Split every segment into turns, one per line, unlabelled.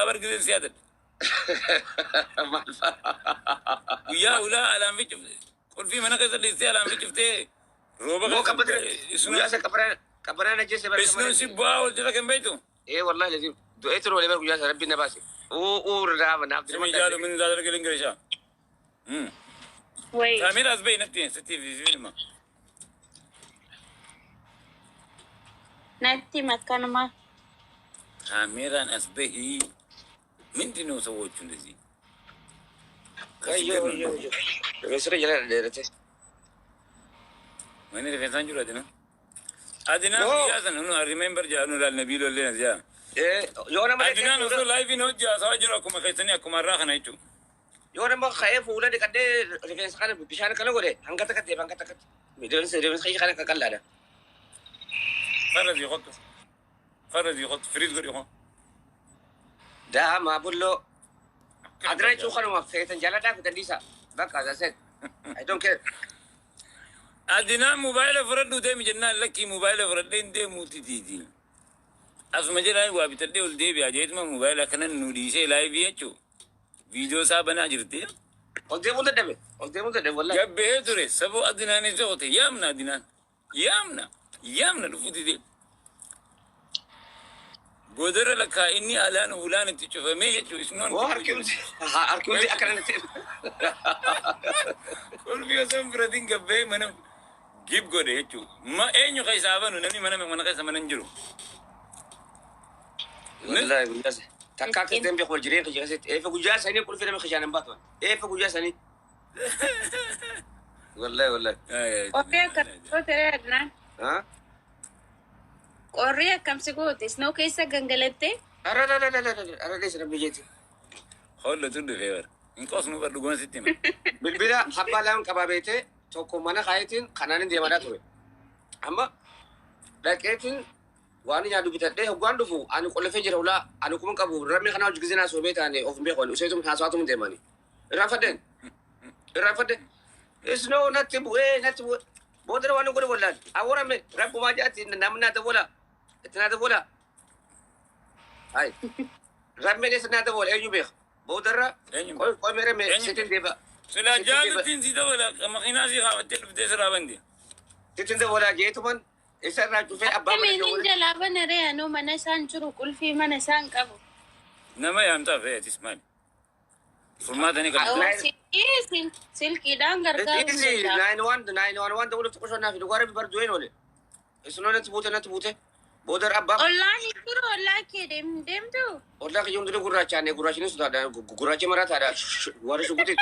أبر كذا سيادة ويا ولا على ميت قل في مناقص اللي سيا على ميت شفته روبا
مو كبر
اسمه
يا كبرنا جيسي بر
اسمه سبوا ولا كم بيتو
ايه والله لازم دويتر ولا بر يا ربي نباسي او راب نعبد
سمي جالو من ذا الإنجليزي
Wait.
كاميرا أزبي نتين ستي في فيلم
Natti makanama.
كاميرا أزبي من دينو سووا شنو
ايوه بس رجال ديرته
وين اللي في سانجورا دينا أدينا يا سن هنو remember جا هنو للنبي لو لين جا
ايه يونا ما
أدينا نوصل لايف إنه جا سواجنا كم خيسني أكم مرة خنا يجوا
يونا ما خايف ولا دي كده ريفنس كان بيشان كلا غوري هنكتا كده هنكتا كده ريفنس خيش كان كلا ده
فرز يخط فريد غير يخط
ده ما بقوله أدري شو خلوا ما في تنجلة ده كده ليسا بقى هذا سد I don't care
أدينا موبايل فرد ده مجنّا لكي موبايل فرد ده موتي تيجي أسمع جل وابي تدي ولدي بيجي ما موبايل أكنن نوديسه لايف يجوا فيديو سابنا جرتيه
قلت ده والله
جاب بيتوري سبوا أدينا نزوته يامنا أدينا يامنا لفوتي دي بودر لك إني ألان ولان تشوف ما يجوا إسنون
واركيوزي أكلنا تيم
كل بيوسم فردين جاب منو جيب قدر يجوا ما إني خايس أبانو نني من خايس مننجرو
والله بجاز تكاك تيم بيخبر جرين كجاز إيه فجاز هني كل فيلم خشان باتون إيه فجاز هني والله
Korea kam tere adnan.
ها
Korea kam sigote. Snow kaisa gangalete.
أرى ليش ربي جيتي
خلوا تدو فيور إنك أصلا بردوغان ستيم
بالبدا حبا لهم كبابيتي توكو مانا خايتين خنانين دي مانا توي أما لكن وأنا جادو بتدي هو قاندو فو أنا كل فجر ولا أنا كمان كابو رمي خنا وجزنا سوبيت أنا أوف بيخون وسيتم حاساتهم ديماني رافدين إسنو نتبو نتبو بودر وانا قول ولا أورا مي رب ما جاتي نامنا تبولا اتنا تبولا هاي رمي ليس ناتبولا أيو بيخ بودر كل مرة مي ستين ديبا
سلا جال تنسي دولا ما خناسي خاطر بدي سرا بندي
ستين ديبولا جيتمان إسر راجو في أبا
Kami ninja laban na rin ano manasan churu kulfi manasan kabo.
نما يامتا في تسمعني فرمات أنا
Oh,
كم
silky dangar ka.
إيزي 911 دولة تقصنا في الغرب بردوين ولا إسنو نتبوته بودر أبا
Online churu online ke dem tu.
والله يوم دلو غراچانه غراچني سودا دا غراچ مرات ada غوار شغوتي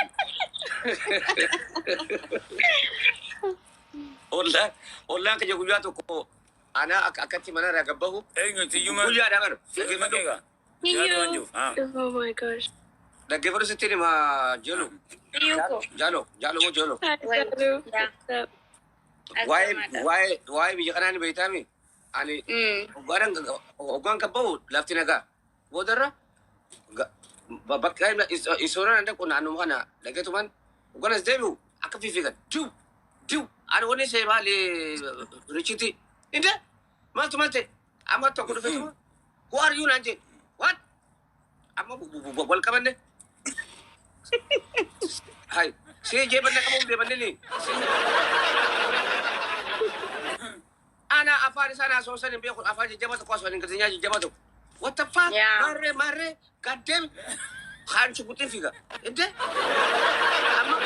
والله كجو جاتو كو انا اكتي منا رغبه
إيه تيجوا
كل ada kan
ما كيكا جالو أنجو
Oh my gosh.
lagi baru setiri ma jolo
Yuko.
jalo mo jolo
Wait. Yeah.
why bi kana ni beitami ani barang ogan ka bawo laftina ga bodara bakay na isura nanda ko nanu kana lagi tuman ogan debu aka fifiga tu ano woni se bali richiti inde ma tumante ama to ko do fetu who are you nanje what ama bol kabande hai se je banda kamu de bande ni ana afari sana so sanin be ko afari jabata ko so ni ngatinya jabata what the fuck
Yeah.
mare god damn khan chu kutin figa inde ama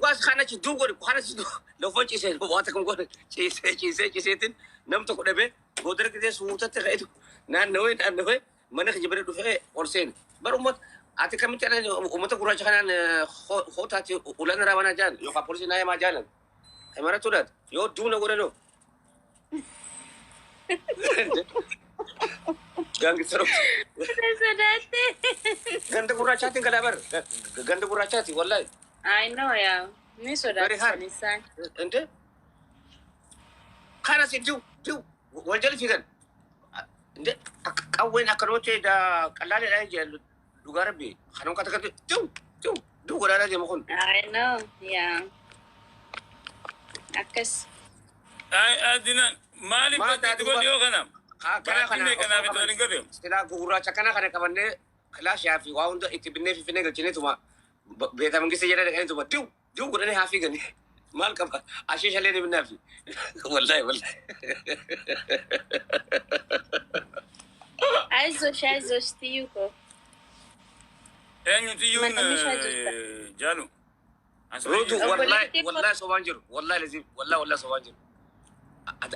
was khana ci dugo ko khana ci do fo ci se wata ko ci se tin nam to ko debe godar ke su muta te kaitu na noy mana ke jibere do fe orsen bar umat ati kami tana umat ko raja kana khota ti ulana rawana jan yo ka polisi na ma jalan ay mara tudat yo duna gore no gang terus
Sadate.
ganda kuracha tin kadabar ganda kuracha ti wallahi
I know yeah. Ni
Very hard.
sadate nisan.
ente kana si du wajal figan ente kawin akanote da kalale da je lugarbi khanon kata kata du gorala je mokon
I know yeah. Akas.
أي أدينا مالي
ما
بدي تقول يو غنم Baattinee kanaaf itti waliin gabe.
Silaa gugurraacha kana qabannee kilaashaa fi waa hunda itti binnee fi finnee galchineetuma beeta mangiste jedhee dhaqaniituma diu godhanii haa fiiganii maal qaba asheeshalee ni binnaa fi wallahi.
Aizosh tiyuko.
Eenyu tiyyuun jaalu.
Ruutu wallahi sobaan jiru wallahi lazim wallahi sobaan jiru.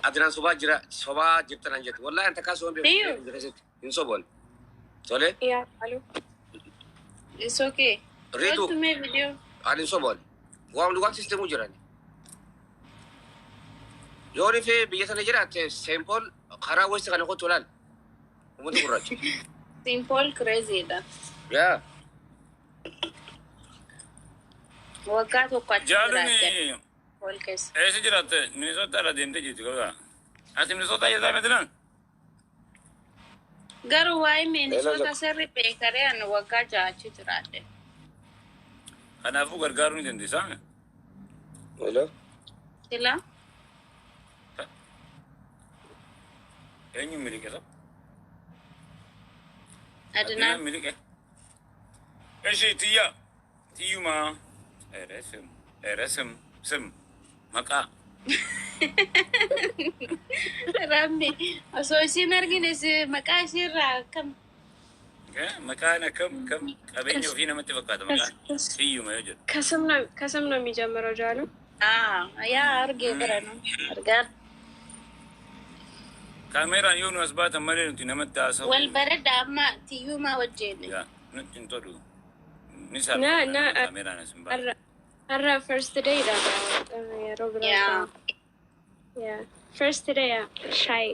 Adinaan sobaa jirtan an jette wallahi anta kaasoo hin soboon. Tole?
Yeah, hello. It's okay.
Ritu.
Go to my video.
Ani soboon. Waan dhugaan sistemuu jiran. Yoo rifee biyya sana jiraatte Seenpool karaa westi kana kottu laal. Uummata gurraacha.
Simple crazy da.
Yaa.
Waggaa tokko achi jiraate.
Jaaluni
Wal keessa.
eessa jiraatte Minnesota irra deemtee jirti qabaa. Ati Minnesota jirtaa miti lan?
Garuu waa'ee Minnesota sirri beekaree ani waggaa ja'a achi jiraate.
Kanaafuu gargaaruu ni dandeessaa?
Hello.
Sila?
Eenyu miliqe sab?
Adinaan.
miliqe. Eshi tiyya. Tiyyuma. Sim. Maqaa.
Ramni osoo isiin argines maqaa isiirraa akkam.
Maqaan akkam qabeenya ofii namatti fakkaata maqaan. Tiyyuma yoo jedhu.
ከስም ነው የሚጀምረው ጃሉ።
Yaa argee bira nu argaan.
Kaameeraan yoo nu as baatan malee nuti namatti haasa'u.
Wal baradda amma tiyyumaa wajjin.
Yaa nuti hin tolu. Ni
Na
saala kaameeraan as hin baatu.
አራ ፈርስት ዴይ ዳ ሮብራ
Yaa.
ያ ፈርስት ዴይ ሻይ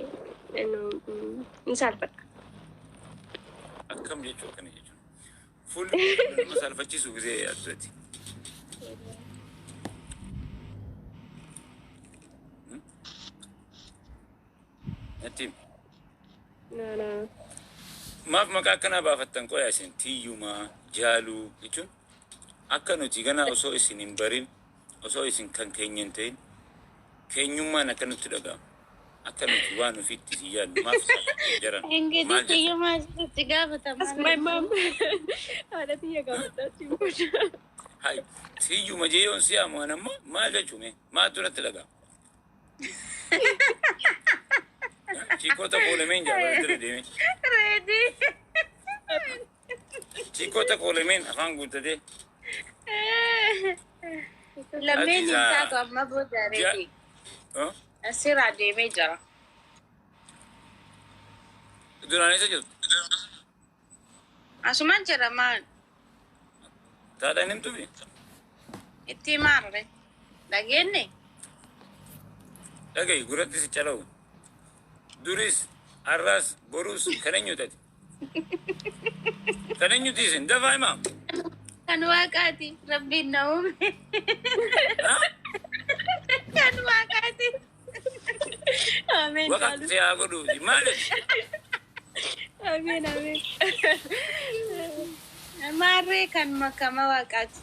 እንሳልፈ
Akkam jechuu akkana jechuun. Fuulli nama salphachiisu gisee yaadduuti. Natti maaf maqaa akkanaa baafattan qoyaa isin tiyyumaa jaaluu jechuun akka nuti ganaa osoo isin hin barin osoo isin kan keenya hin ta'in keenyummaan akka nutti dhaga'amu akka nuti waan ofiitti si yaadnu maaf jaran
Enggak
maal jedhu
tiyyumaa sitti gaafatamaa.
ማይ ማም አለት እየጋመጣች ይሞሽ
hai tiyyuma jeeyoon si aamuun ammoo maal jechuun maaltu natti dhaga'ama. Chiikota koolemeen jaalala deeme.
Ready?
Chiikota koolemeen afaan guuttatee.
Lameen hin taatu amma booda ready. Asirraa deemee jira.
Duraan isa jirtu.
Asumaan jira maal?
Taadhaan himtuufi.
Itti maarre? Dhageenne?
Dhagahi guratti si cala'u. Duris arras borus kan eenyutati. Kan eenyutiisin dafaa himaa.
Kan waaqaati. Rabbiin na uume. Kan waaqaati.
አሜን
Waqatti haa godhuuti maali?
አሜን አሜን
Maarree kan makama waaqaati.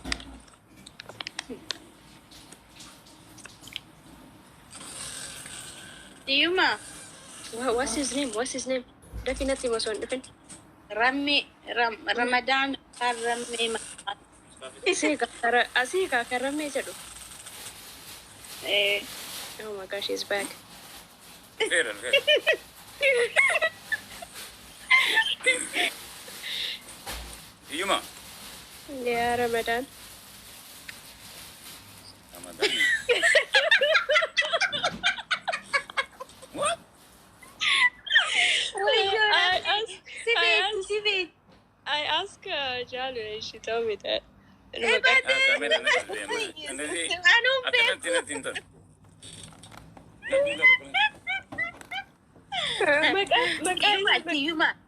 Tiyyumaa.
what's his name definitely was on different
Ramadan kan rammee maqaa.
asika karame jadu.
Eh,
Oh my gosh, he's back.
Feeran. Tiyyuma.
Yeah, Ramadan.
Ramadan. What?
Sibit.
I asked Jalu and she told me that.
Kamera nasi deema. Nasi akkanatti natti hin tolu.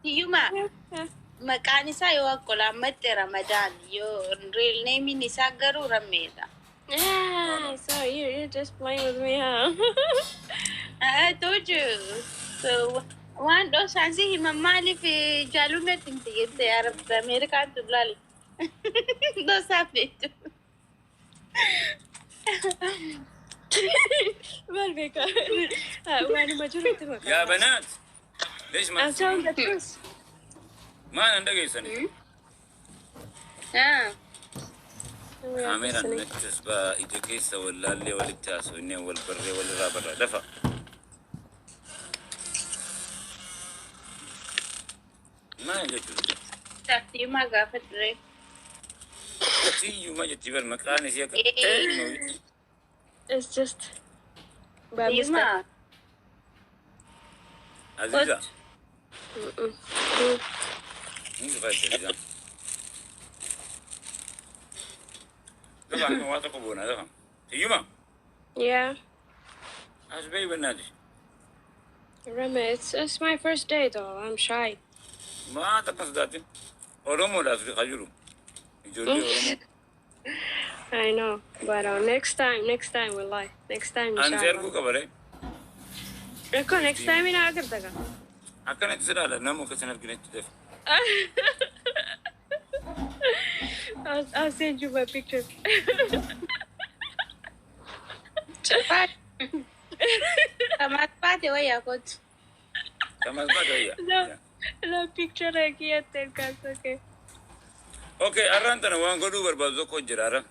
Tiyyuma. Maqaan isaa yoo akkolaammatte Ramadan yoo real name isaa garuu rammeedha.
Yeah, so you're just playing with me, huh?
I told you. So waan dhoosaan si hima maaliif jaalumatti hin tiyyette Arab Ameerikaan tullaali. Dhoosaa feetu.
Well, Becca. When am I doing it?
يا بنات ليش ما
I'm telling the
تسمعون؟
truth.
ما عندك يسني
We are
خاميرا
listening.
نكتس با إجاكيسا ولا اللي والتاسو إني والبري ولا رابر دفع ما يجوز
Tapi mah gak pedre.
تيجي ما جت تبر مكان سيا
It's just by
Tapi
mistake.
mah.
عزيزة
Mm-mm.
مين فايت عزيزة دفع ما واتقوا بونا دفع تيجي ما
Yeah,
أسبوعي بالنادي
Remy, it's my first day though. I'm shy.
ما تقص ذاتي أورمو لا في خجلو يجولي أورمو
I know, but next time we'll lie. Next time,
أنا سيركو
inshallah.
كبره
Eko, next time in Agartha.
أكنت سرالة نامو كسنة كنت تدف
I'll send you my picture.
Cepat. Tamat pati wa yakot.
كمان ما جاية
No picture again. That's okay.
أوكي أرانتنا وان قدو بربازو كوجرارا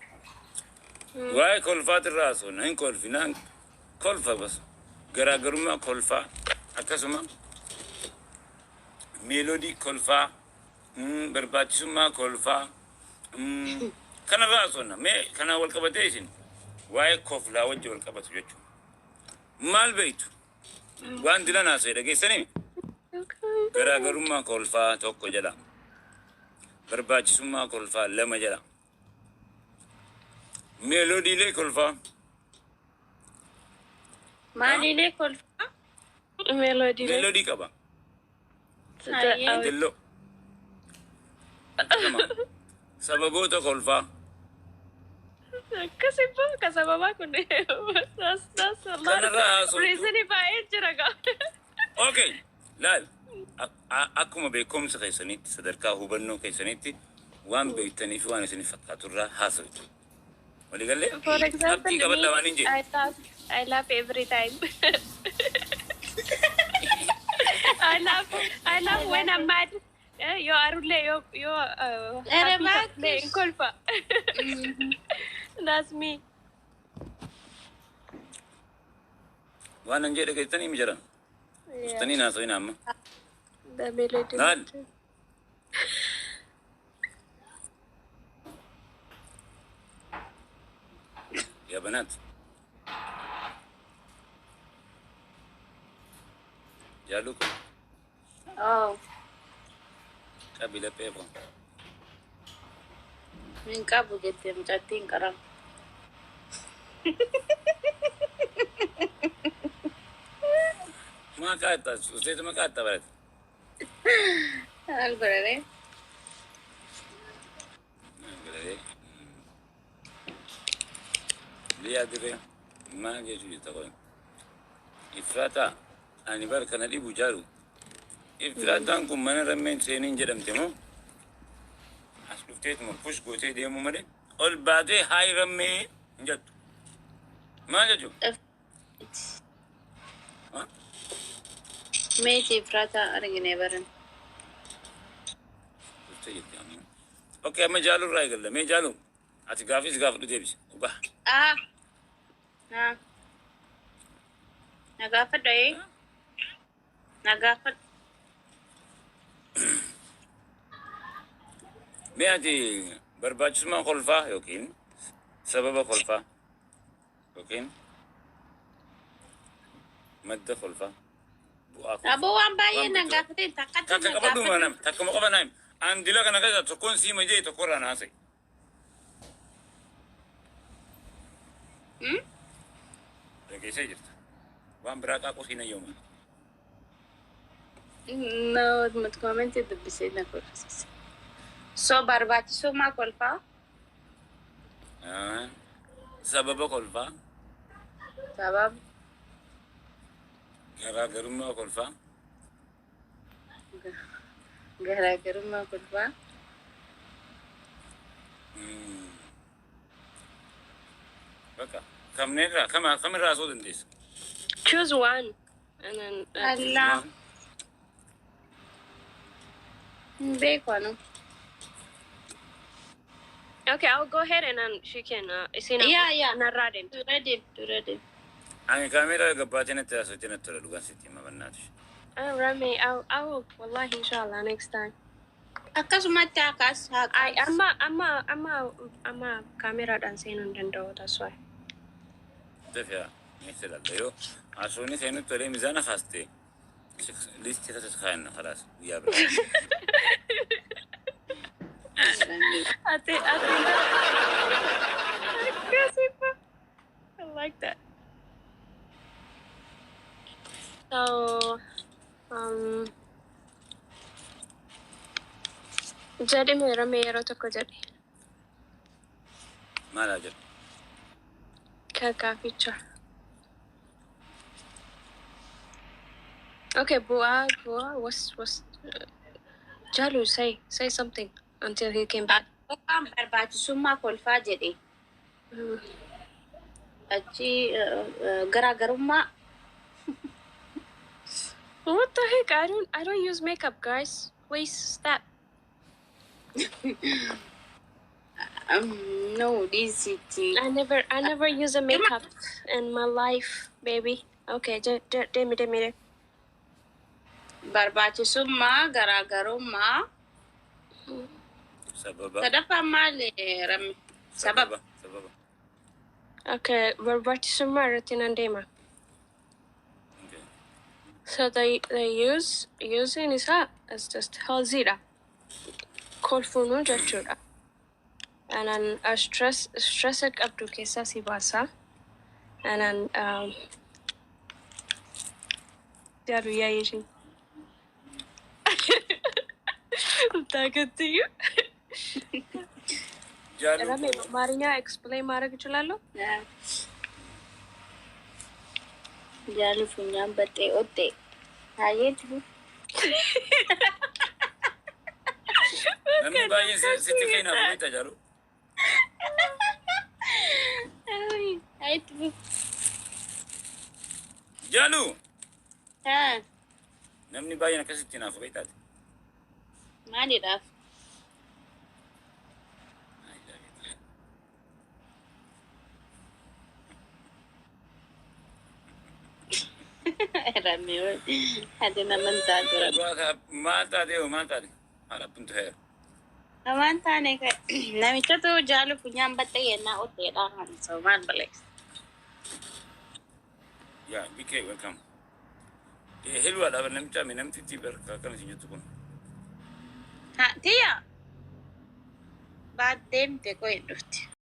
واي كولفات الراسو نين كولفي نان كولفا بس غراغرما كولفا أكاسما ميلودي كولفا برباتشما كولفا كان راسونا مي كان والكبتيشن واي كوفلا وجه والكبت يجو مال بيتو وان دلنا سيدا جيسني غراغرما كولفا توكو جدا برباتشما كولفا لما جدا ميلودي لي كولفا
Mali le kol.
Melody.
ميلودي كبا
Aye.
دلو سببوتو كولفا
Kasi po, kasama ba ko na that's a lot
Kana raso.
of reason if I ejiraga.
اوكي لا اكو بكم سكيسنيت صدركا هوبنو كيسنيت وان بيتني في وانا سني فكاتورا حاسبت ولي قال لي
For example,
أبتي قبل لما ننجي
I laugh every time. I laugh when I'm mad. Yo arule yo
Bagus.
playing kolfa. That's me.
وانا نجي لك تاني مجرى
Yeah,
تاني ناس وين عم
the melody.
نال. يا بنات جالوك
Oh,
قبيلة بيبو
min kabu gitu mcating karang.
ما كانت أستاذ ما كانت تبرد
Al berare.
ليه أدري ما جيتوا تقول إفراطا أنا بارك أنا لي بجارو إفراطانكم من رمين سنين جرم تمو أسلفتيت مرفوش قوتي ديمو مري أول بعدي هاي رمي جت ما جتوا ها
Meti frata argine baran.
تيجي يعني أوكي ما جالو راي قال ما جالو أتقافي سقاف ديبس وبا
Ah. Na. Nagafat dai. Nagafat.
مياتي برباج ما خلفا يوكين سبب خلفا يوكين مد خلفا بواكو
Abo wan baye nagafatin takat
تاكا قبضو ما نام تاكا مقبا نايم عندي لك أنا كذا تكون سيما جاي تقرأ ناسي لكي سيجرت وان براك أكو سينا يوما
No, mat comment itu bisa na kursus. So barbati so ma kolpa.
سبب خلفا
Sabab
غرا غرما خلفا
gara-gara ma kolpa.
بكا كم نرى كم راسو دنديس
Choose one, and then
Allah. Beekonu.
Okay, I'll go ahead and then she can.
Yeah.
Narradim.
Ready.
Ani kamera gabatina ta sotina tora dugan siti mabannatu.
Rami, I will. Wallahi, inshallah, next time.
Akkasumatti akkas.
I'm a camera dancing on the door. That's why.
Tafia, مثل البيو عشوني سينو تولي ميزانة خاستي ليست كذا تتخاننا خلاص ويا برا
I think I like that. So, jadi mera tokko jadi.
ما لا جد
Kaka feature. Okay, Bua, was Jalu say something until he came back.
Waan barbaachisummaa kolfaa jedhe. Achi garaagarummaa.
What the heck? I don't use makeup, guys. Please stop.
No, this is
I never use a makeup in my life, baby. Okay, demi.
barbaachisummaa garaagarummaa.
سببا
Sadaffaan maali Rami? Sababa.
سببا
Okay, we're back to Sumar Tinandema. So they using is that as just Halzira. Kolfunu Jachura. And then a stressed up to Kesasi Basa. And then Daruya. Target to you. Rami, Marinya explain Maragulalo?
Jaalu funyaan battee otte. Haayeetu.
نمني باين ستي فينا بنيتا جارو
Haayeetu.
جالو
Haa,
نمني باين كستينا فبيتات
maaliidhaaf? Rami, hadi naman tayo.
ما تادي وما تادي على بنت هير
Naman taane ka. Namicha to jaalu funyaan battee yennaa otteedha kan so maal balees.
يا بيكي ويلكم حلوة لا نمتا من نمتي تبر كان سنجو تكون
Ha, tiya. Baat deemte koo hin dhufti.